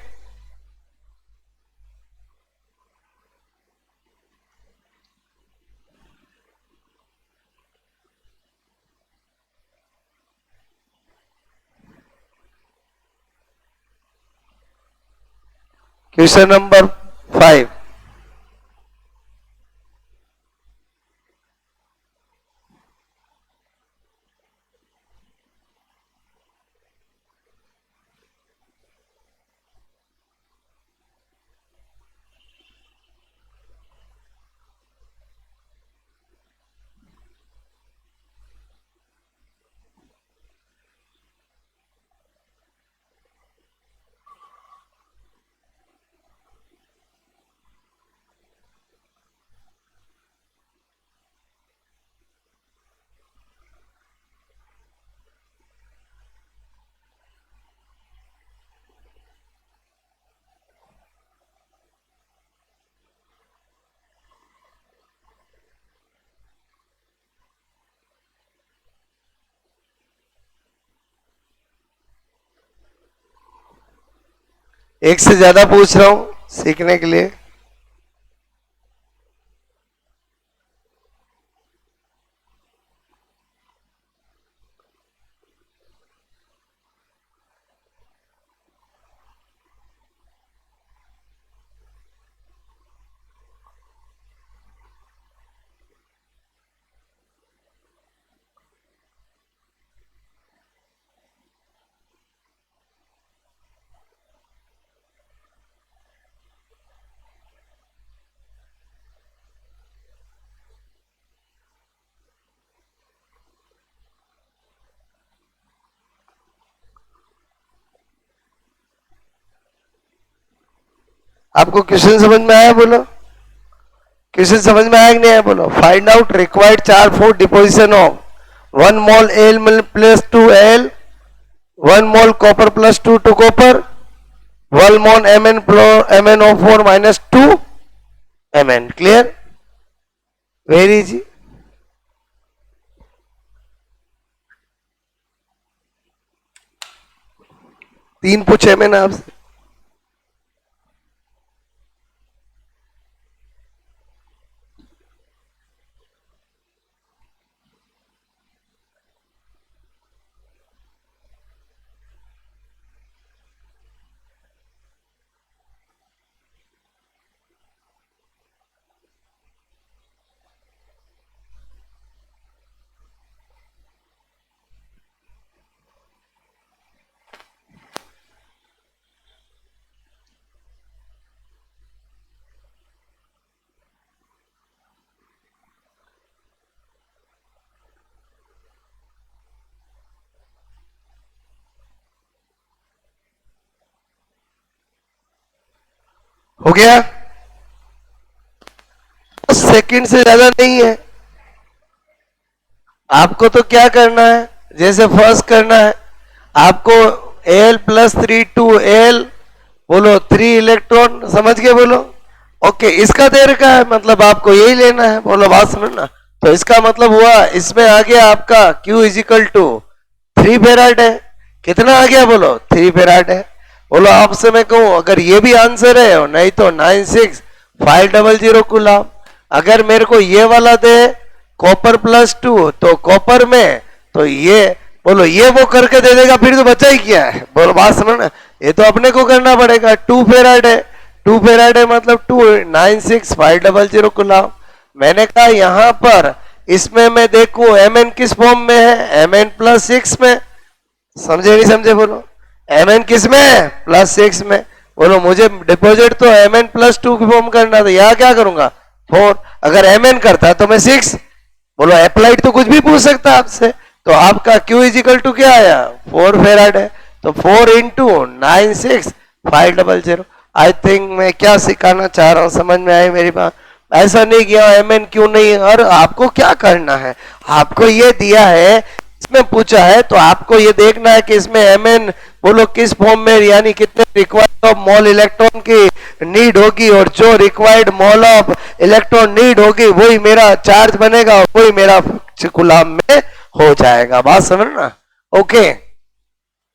क्वेश्चन नंबर 5, एक से ज्यादा पूछ रहा हूं सीखने के लिए। आपको क्वेश्चन समझ में आया बोलो? क्वेश्चन समझ में आया कि नहीं आया बोलो? Find out required charge for deposition of 1 mole L plus 2 L, 1 mole copper plus 2 to copper, 1 mole MnO4 minus 2 Mn। Clear? Very easy. तीन पूछे मैंने आपसे। हो गया? सेकंड से ज्यादा नहीं है। आपको तो क्या करना है, जैसे फर्स्ट करना है आपको Al प्लस 3 टू Al बोलो 3 इलेक्ट्रॉन, समझ गए बोलो? ओके, इसका दे रखा है मतलब आपको यही लेना है, बोलो बात समझना। तो इसका मतलब हुआ इसमें आ गया आपका Q इजिकल टू 3 फेराड है। कितना आ गया बोलो? 3 फेराड है। बोलो आपसे मैं कहूं अगर ये भी आंसर है, नहीं तो 96,500 कूलम। अगर मेरे को ये वाला दे कॉपर +2, तो कॉपर में तो ये बोलो ये वो करके दे देगा, फिर तो बचा ही क्या है। बोलो बात समझ ना, ये तो अपने को करना पड़ेगा। 2 फेराड है, 2 फेराड है मतलब 296,500 कूलम। मैंने कहा यहां पर इसमें मैं देखूं एम किस फॉर्म में है, Mn+6 में। समझे नहीं समझे बोलो, Mn किस में है? +6 में। बोलो मुझे डिपॉजिट तो Mn+2 की फॉर्म करना था, यहाँ क्या करूंगा 4। अगर Mn करता तो मैं 6। बोलो अप्लाइड तो कुछ भी पूछ सकता है आपसे। तो आपका Q = क्या आया 4 फेराड है, तो 4 × 96,500। आई थिंक मैं क्या सिखाना चाह रहा हूं समझ में आई मेरी बात। ऐसा नहीं किया Mn क्यों नहीं, और आपको क्या करना है, आपको ये दिया है इसमें पूछा है तो आपको ये देखना है कि इसमें Mn बोलो किस फॉर्म में, यानी कितने रिक्वायर्ड ऑफ मोल इलेक्ट्रॉन की नीड होगी, और जो required mole of electron need होगी वही मेरा चार्ज बनेगा, वही मेरा कूलम में हो जाएगा। बात समझना, okay.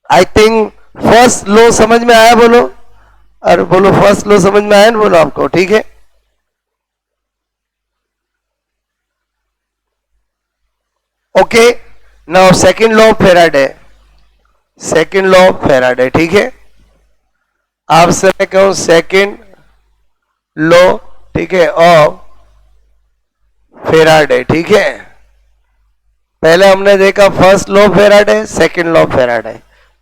I think first law समझ में आया बोलो, और बोलो फर्स्ट लॉ समझ में आया ना बोलो आपको, ठीक है। Okay, now second law of Faraday, second law of Faraday, ठीक है। आपसे मैं कहूं सेकंड लॉ, ठीक है, ऑफ फेराडे, ठीक है। पहले हमने देखा first law of Faraday, second law of Faraday,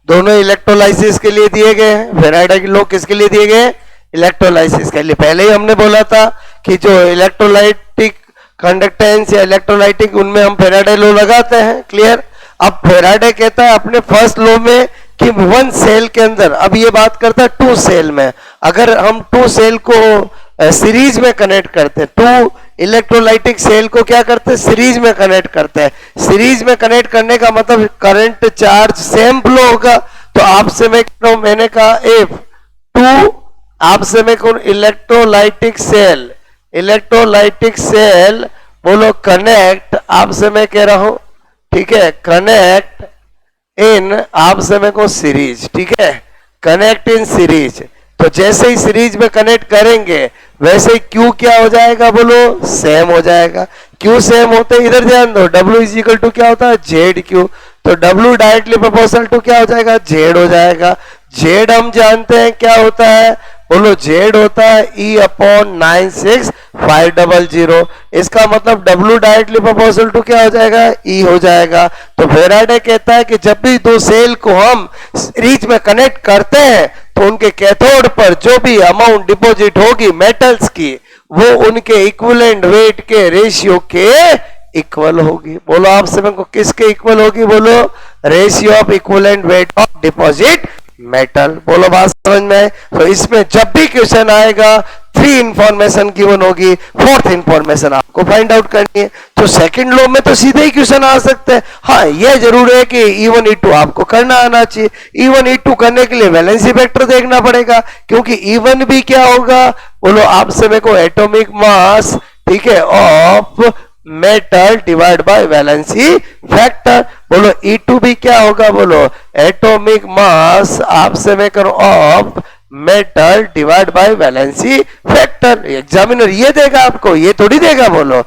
दोनों इलेक्ट्रोलाइसिस के लिए दिए गए हैं। फेराडे के लॉ किसके लिए दिए गए? इलेक्ट्रोलाइसिस के लिए। पहले ही हमने बोला था कि जो इलेक्ट्रोलाइटिक कंडक्टेंस या इलेक्ट्रोलाइटिक, उनमें हम फेराडे लॉ लगाते हैं, क्लियर। अब फेराडे कहता है अपने फर्स्ट लॉ में कि 1 सेल के अंदर, अब ये बात करता है 2 सेल में, अगर हम 2 सेल को सीरीज में कनेक्ट करते हैं, 2 इलेक्ट्रोलाइटिक सेल को क्या करते हैं सीरीज में कनेक्ट करते हैं। सीरीज में कनेक्ट करने का मतलब करंट चार्ज सेम फ्लो होगा। तो आपसे मैं कह रहा हूं, मैंने कहा इफ 2, आपसे मैं कहूं इलेक्ट्रोलाइटिक सेल, इलेक्ट्रोलाइटिक सेल बोलो कनेक्ट, आपसे मैं कह रहा हूं, ठीक है, कनेक्ट इन, आपसे मैं कहूं सीरीज, ठीक है, कनेक्ट इन सीरीज। तो जैसे ही सीरीज में कनेक्ट करेंगे वैसे ही क्यू क्या हो जाएगा बोलो, सेम हो जाएगा। क्यू सेम होते इधर ध्यान दो, W = क्या होता है ZQ, तो W डायरेक्टली प्रोपोर्शनल टू क्या हो जाएगा Z हो जाएगा। Z हम जानते हैं क्या होता है बोलो, Z होता है E/96,500। इसका मतलब W डायरेक्टली प्रोपोर्शनल टू क्या हो जाएगा, E हो जाएगा। तो फेराडे कहता है कि जब भी 2 सेल को हम सीरीज में कनेक्ट करते हैं तो उनके कैथोड पर जो भी अमाउंट डिपॉजिट होगी मेटल्स की, वो उनके इक्विवेलेंट वेट के रेशियो के इक्वल होगी। बोलो आपसे मैं को किसके इक्वल होगी बोलो, ratio of equivalent weight of deposit metal. बोलो बात समझ में आए। तो इसमें जब भी क्वेश्चन आएगा 3 इंफॉर्मेशन गिवन होगी, 4th इंफॉर्मेशन आपको फाइंड आउट करनी है। तो सेकंड लॉ में तो सीधे ही क्वेश्चन आ सकते हैं। हाँ ये जरूर है कि E1 E2 आपको करना आना चाहिए। E1 E2 करने के लिए वैलेंसी फैक्टर देखना पड़ेगा, क्योंकि E1 भी क्या होगा बोलो आपसे मेरे को एटॉमिक मास, ठीक है, of metal divide by valency factor. बोलो E2 भी क्या होगा बोलो, एटॉमिक मास आपसे मैं करूं of metal divide by valency factor. Examiner ये देगा आपको, ये थोड़ी देगा बोलो,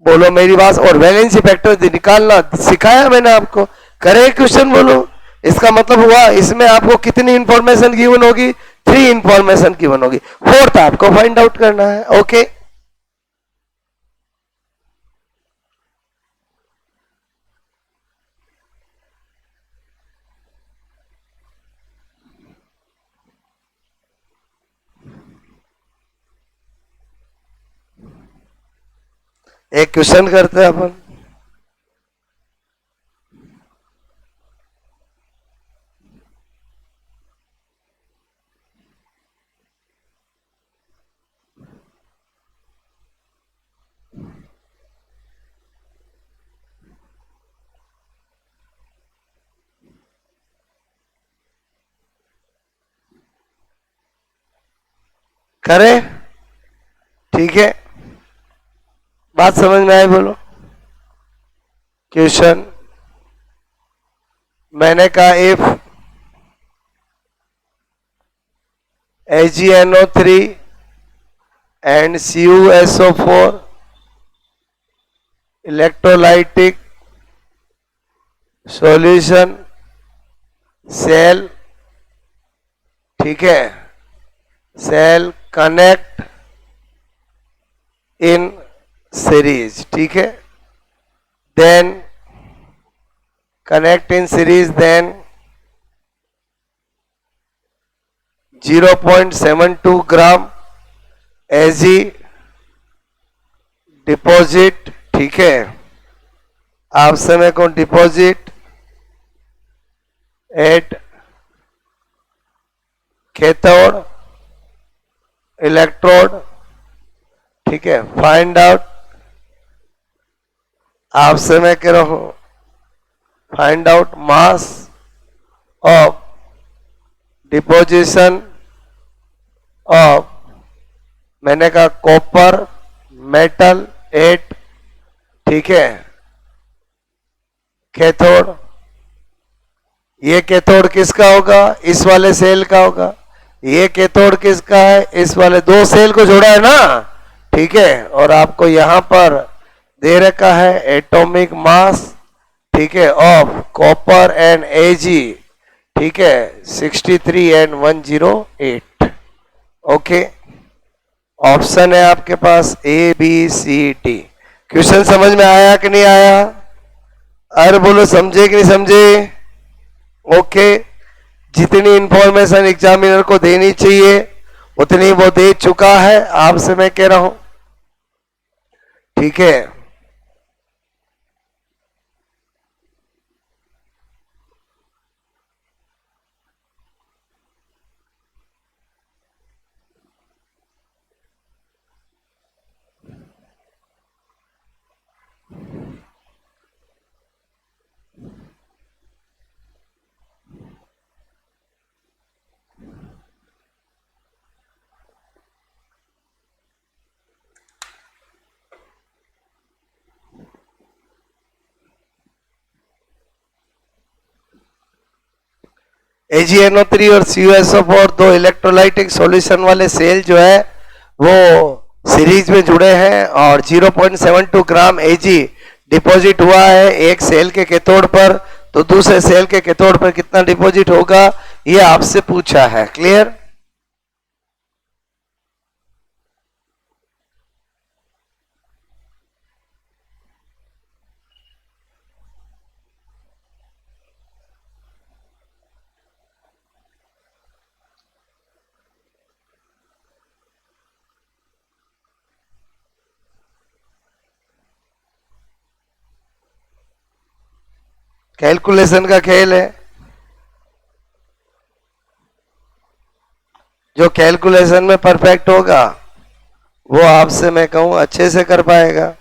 बोलो मेरी बात। और वैलेंसी फैक्टर निकालना सिखाया मैंने आपको, करे क्वेश्चन बोलो। इसका मतलब हुआ इसमें आपको कितनी इंफॉर्मेशन गिवन होगी, 3 इंफॉर्मेशन गिवन होगी, 4th आपको फाइंड आउट करना है। ओके एक क्वेश्चन करते हैं अपन। करें, ठीक है, बात समझ में आई बोलो। क्वेश्चन मैंने कहा if AgNO3 and CuSO4 electrolytic solution cell, ठीक है, सेल कनेक्ट इन सीरीज, ठीक है, then connect in series, then 0.72 gram Ag deposit, ठीक है, आप समय को डिपॉजिट एट कैथोड इलेक्ट्रोड, ठीक है, फाइंड आउट, आप समय के रहो, find out mass of deposition of, मैंने कहा कॉपर मेटल 8, ठीक है, कैथोड, ये कैथोड किसका होगा, इस वाले सेल का होगा, ये कैथोड किसका है, इस वाले दो सेल को जोड़ा है ना, ठीक है, और आपको यहां पर दे रखा है एटॉमिक मास, ठीक है, ऑफ कॉपर एंड Ag, ठीक है, 63 एंड 108, ओके। ऑप्शन है आपके पास ABCD। क्वेश्चन समझ में आया कि नहीं आया? अरे बोलो समझे कि नहीं समझे? ओके, जितनी इंफॉर्मेशन एग्जामिनर को देनी चाहिए उतनी वो दे चुका है, आपसे मैं कह रहा हूं, ठीक है। AgNO3 और CuSO4 दो इलेक्ट्रोलाइटिक सॉल्यूशन वाले सेल जो है वो सीरीज में जुड़े हैं और 0.72 ग्राम Ag डिपॉजिट हुआ है एक सेल के कैथोड पर, तो दूसरे सेल के कैथोड पर कितना डिपॉजिट होगा ये आपसे पूछा है। क्लियर? कैलकुलेशन का खेल है, जो कैलकुलेशन में परफेक्ट होगा वो आपसे मैं कहूं अच्छे से कर पाएगा।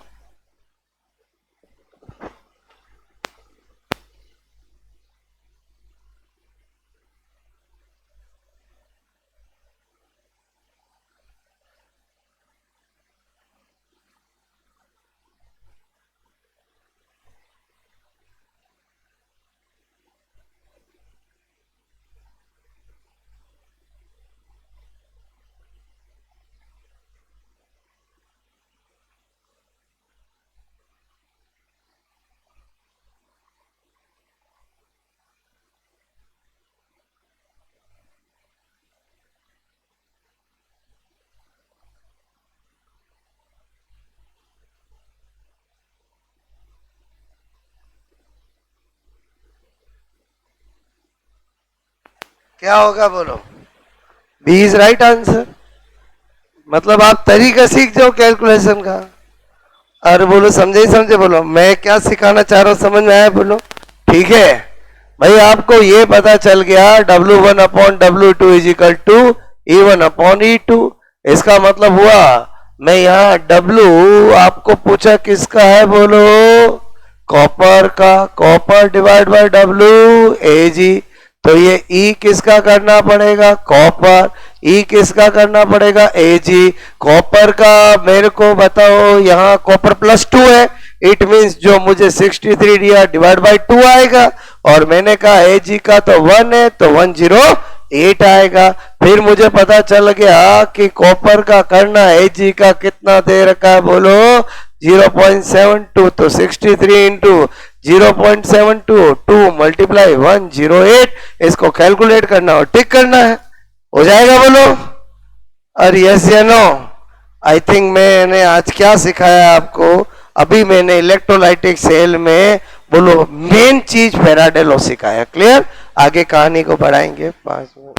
क्या होगा बोलो? B is right answer. मतलब आप तरीका सीख जाओ कैलकुलेशन का। अरे बोलो समझे ही समझे बोलो, मैं क्या सिखाना चाह रहा हूं समझ में आया बोलो? ठीक है भाई, आपको ये पता चल गया W1 upon W2 is equal to E1 upon E2। इसका मतलब हुआ मैं यहाँ W आपको पूछा किसका है बोलो? कॉपर का। Copper divide by W Ag, तो ये E किसका करना पड़ेगा? कॉपर। E किसका करना पड़ेगा? Ag। कॉपर का मेरे को बताओ, यहाँ कॉपर +2 है, इट मींस जो मुझे 63 दिया डिवाइड बाय 2 आएगा, और मैंने कहा Ag का तो 1 है तो 108 आएगा। फिर मुझे पता चल गया कि कॉपर का करना Hg का कितना दे रखा है, बोलो 0.72, तो 63 इंटू 0.72 2 मल्टीप्लाई 108, इसको कैलकुलेट करना और टिक करना है, हो जाएगा बोलो। और यस या नो? आई थिंक मैंने आज क्या सिखाया आपको, अभी मैंने इलेक्ट्रोलाइटिक सेल में बोलो मेन चीज फेराडेलो सिखाया। क्लियर? आगे कहानी को बढ़ाएंगे 5 मिनट।